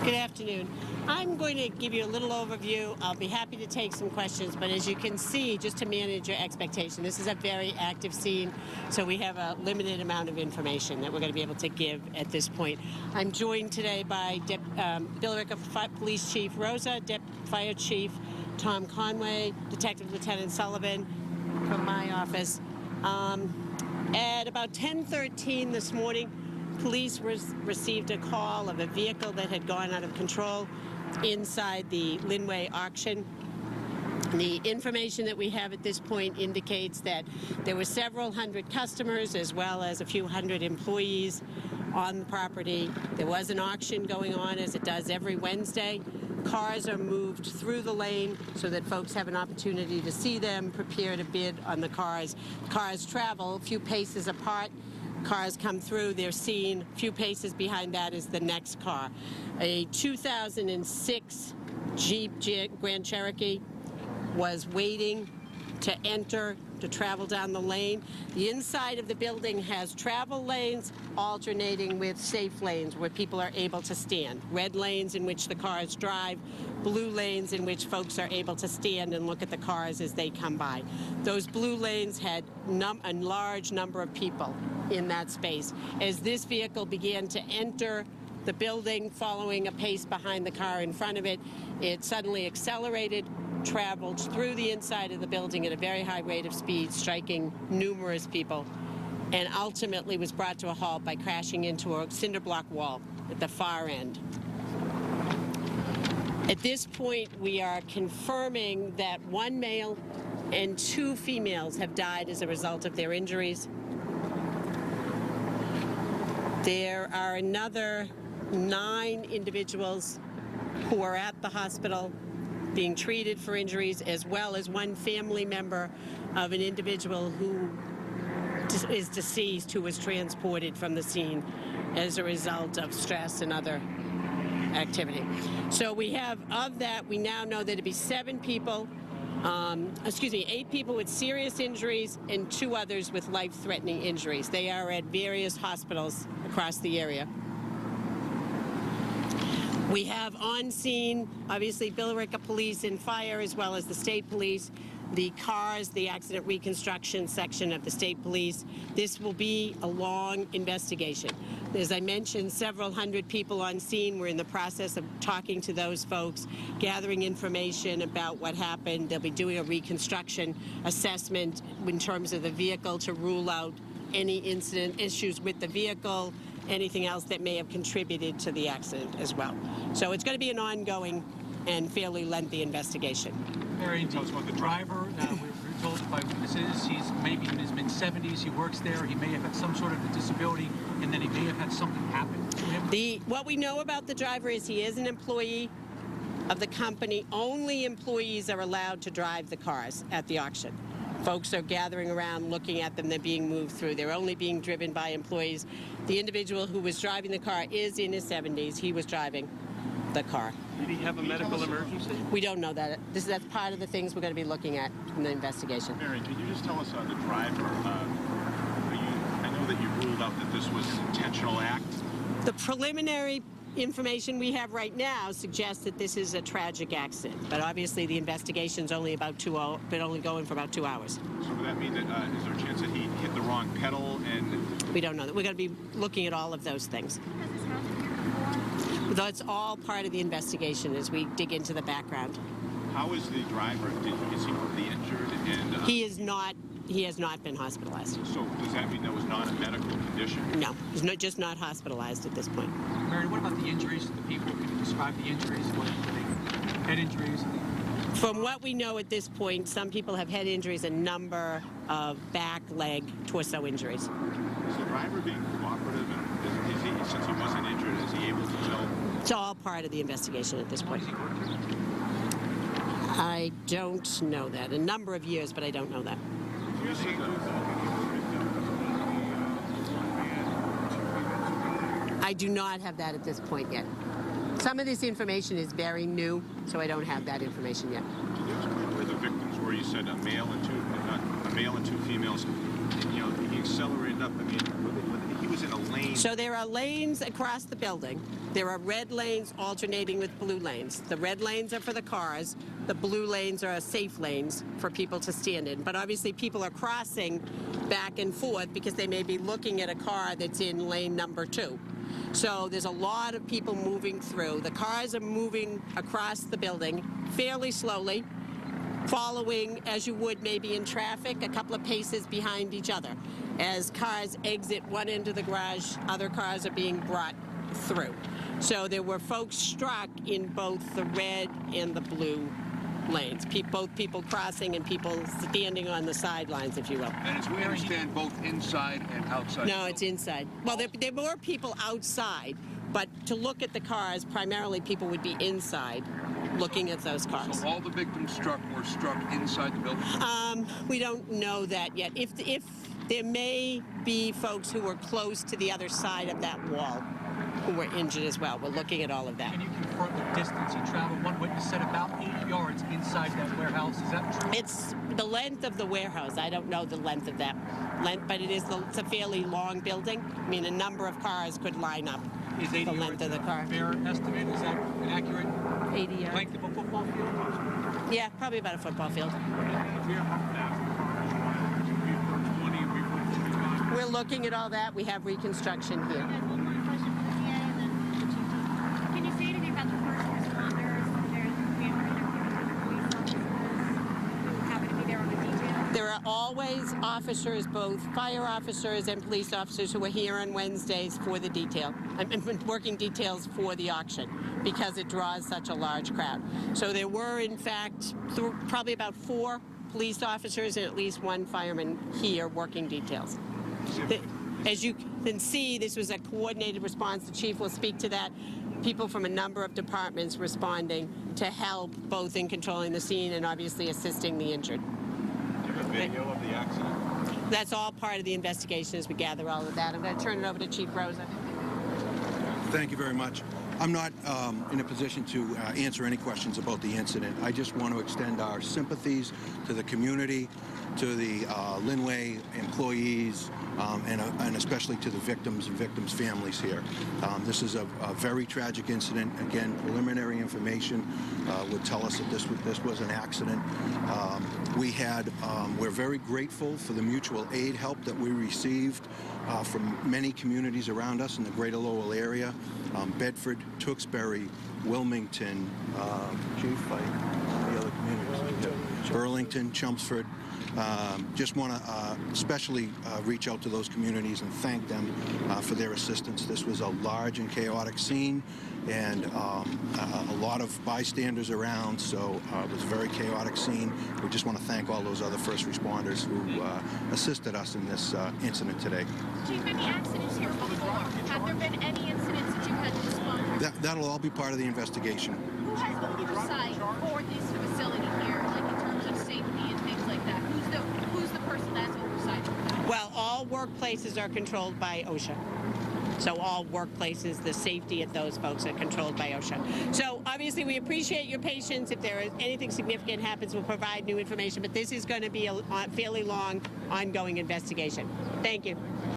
Good afternoon. I'm going to give you a little overview. I'll be happy to take some questions, but as you can see, just to manage your expectation, this is a very active scene, so we have a limited amount of information that we're going to be able to give at this point. I'm joined today by Billerica Police Chief Rosa, Fire Chief Tom Conway, Detective Lieutenant Sullivan from my office. At about 10:13 this morning, police received a call of a vehicle that had gone out of control inside the Linway auction. The information that we have at this point indicates that there were several hundred customers as well as a few hundred employees on the property. There was an auction going on, as it does every Wednesday. Cars are moved through the lane so that folks have an opportunity to see them, prepare to bid on the cars. Cars travel a few paces apart. Cars come through, they're seen. A few paces behind that is the next car. A 2006 Jeep Grand Cherokee was waiting to enter, to travel down the lane. The inside of the building has travel lanes alternating with safe lanes where people are able to stand. Red lanes in which the cars drive, blue lanes in which folks are able to stand and look at the cars as they come by. Those blue lanes had a large number of people in that space. As this vehicle began to enter the building, following a pace behind the car in front of it, it suddenly accelerated, traveled through the inside of the building at a very high rate of speed, striking numerous people, and ultimately was brought to a halt by crashing into a cinder block wall at the far end. At this point, we are confirming that one male and two females have died as a result of their injuries. There are another 9 individuals who are at the hospital being treated for injuries, as well as one family member of an individual who is deceased, who was transported from the scene as a result of stress and other activity. So we have, of that, we now know that it'd be 7 people, 8 people with serious injuries and 2 others with life-threatening injuries. They are at various hospitals across the area. We have on scene, obviously, Billerica Police and Fire, as well as the State Police, the cars, the accident reconstruction section of the State Police. This will be a long investigation. As I mentioned, several hundred people on scene. We're in the process of talking to those folks, gathering information about what happened. They'll be doing a reconstruction assessment in terms of the vehicle to rule out any incident issues with the vehicle, anything else that may have contributed to the accident as well. So it's going to be an ongoing and fairly lengthy investigation. Marian, tell us about the driver. We're told by witnesses he's maybe in his mid-70s. He works there. He may have had some sort of a disability, and then he may have had something happen to him. What we know about the driver is he is an employee of the company. Only employees are allowed to drive the cars at the auction. Folks are gathering around, looking at them. They're being moved through. They're only being driven by employees. The individual who was driving the car is in his 70s. He was driving the car. Did he have a medical emergency? We don't know that. That's part of the things we're going to be looking at in the investigation. Marian, can you just tell us the driver? I know that you ruled out that this was an intentional act. The preliminary information we have right now suggests that this is a tragic accident, but obviously the investigation's only only going for about 2 hours. So would that mean that is there a chance that he hit the wrong pedal? And we don't know that. We're going to be looking at all of those things. That's all part of the investigation as we dig into the background. How is the driver? Is he really injured? And he is not. He has not been hospitalized. So does that mean that was not a medical condition? No, he's just not hospitalized at this point. Marian, what about the injuries to the people? Can you describe the injuries? What are they? Head injuries? From what we know at this point, some people have head injuries, a number of back, leg, torso injuries. Is the driver being cooperative? And since he wasn't injured, is he able to tell? It's all part of the investigation at this point. I don't know that. A number of years, but I don't know that. I do not have that at this point yet. Some of this information is very new, so I don't have that information yet. Can you explain where the victims were? You said a male and two females. You know, he accelerated up. I mean, he was in a lane. So there are lanes across the building. There are red lanes alternating with blue lanes. The red lanes are for the cars. The blue lanes are safe lanes for people to stand in. But obviously people are crossing back and forth because they may be looking at a car that's in lane number 2. So there's a lot of people moving through. The cars are moving across the building fairly slowly, following as you would maybe in traffic, a couple of paces behind each other. As cars exit one end of the garage, other cars are being brought through. So there were folks struck in both the red and the blue lanes. Both people crossing and people standing on the sidelines, if you will. And as we understand, both inside and outside. No, it's inside. Well, there were people outside, but to look at the cars, primarily people would be inside looking at those cars. So all the victims were struck inside the building? We don't know that yet. If there may be folks who were close to the other side of that wall who were injured as well. We're looking at all of that. Can you confirm the distance he traveled? One witness said about 80 yards inside that warehouse. Is that true? It's the length of the warehouse. I don't know the length of that length, but it's a fairly long building. I mean, a number of cars could line up. Is 80 the length yards of the car. a fair estimate? Is that an accurate 80 yards. length of a football field? Yeah, probably about a football field. We're looking at all that. We have reconstruction here. One more question for the end, and then the chief talk. Can you say anything about the first responders, their family, their police officers who happen to be there on the detail? There are always officers, both fire officers and police officers, who are here on Wednesdays for the detail. I'm working details for the auction because it draws such a large crowd. So there were, in fact, probably about 4 police officers and at least 1 fireman here working details. As you can see, this was a coordinated response. The chief will speak to that. People from a number of departments responding to help both in controlling the scene and obviously assisting the injured. Do you have a video of the accident? That's all part of the investigation as we gather all of that. I'm going to turn it over to Chief Rosa. Thank you very much. I'm not in a position to answer any questions about the incident. I just want to extend our sympathies to the community, to the Linway employees, and especially to the victims and victims' families here. This is a very tragic incident. Again, preliminary information would tell us that this was an accident. We're very grateful for the mutual aid help that we received from many communities around us in the greater Lowell area. Bedford, Tewksbury, Wilmington, the other communities, Burlington, Chelmsford. Just want to especially reach out to those communities and thank them for their assistance. This was a large and chaotic scene, and a lot of bystanders around, so it was a very chaotic scene. We just want to thank all those other first responders who assisted us in this incident today. Chief, any accidents here before? Have there been any incidents that you've had to respond to? That'll all be part of the investigation. Who has oversight for this facility here, like in terms of safety and things like that? Who's the person that has oversight for that? Well, all workplaces are controlled by OSHA. So all workplaces, the safety of those folks are controlled by OSHA. So obviously we appreciate your patience. If there is anything significant happens, we'll provide new information. But this is going to be a fairly long, ongoing investigation. Thank you.